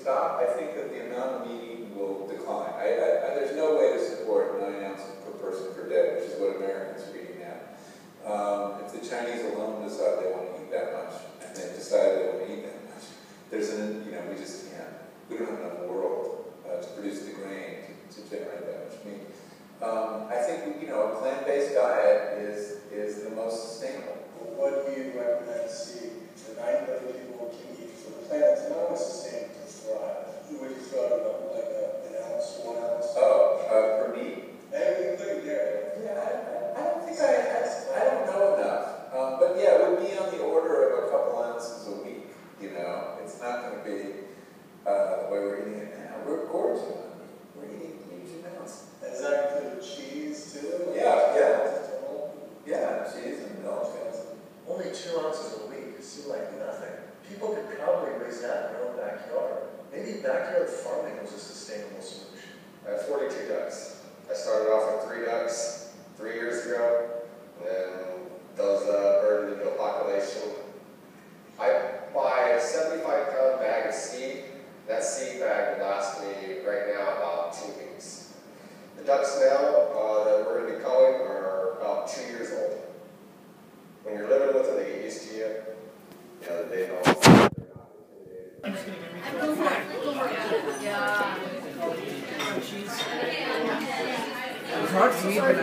stop, I think that the amount of meat eaten will decline. There's no way to support 9 ounces per person per day, which is what Americans are eating now. If the Chinese alone decide they want to eat that much, and they decide they want to eat that much, we just can't. We don't have enough world to produce the grain to generate that much meat. I think a plant-based diet is the most sustainable. What do you recommend to see the 9 billion people can eat for the planet in order to sustain to thrive? Would you throw it up like an ounce, 1 ounce? Per meat? Anything including dairy. Yeah, I don't think I don't know enough. But yeah, it would be on the order of a couple ounces a week. It's not going to be the way we're eating it now. We're gorging on meat. We're eating huge amounts. Does that include cheese too? Yeah. Yeah, cheese and milk. Only 2 ounces a week seem like nothing. People could probably raise that in their own backyard. Maybe backyard farming was a sustainable solution. I have 42 ducks. I started off with 3 ducks 3 years ago, and then those birds into a population. I buy a 75-pound bag of seed. That seed bag will last me right now about 2 weeks. The ducks now that we're going to be culling are about 2 years old. When you're living with them, they get used to you. They know they're not intimidated. It's hard to eat, but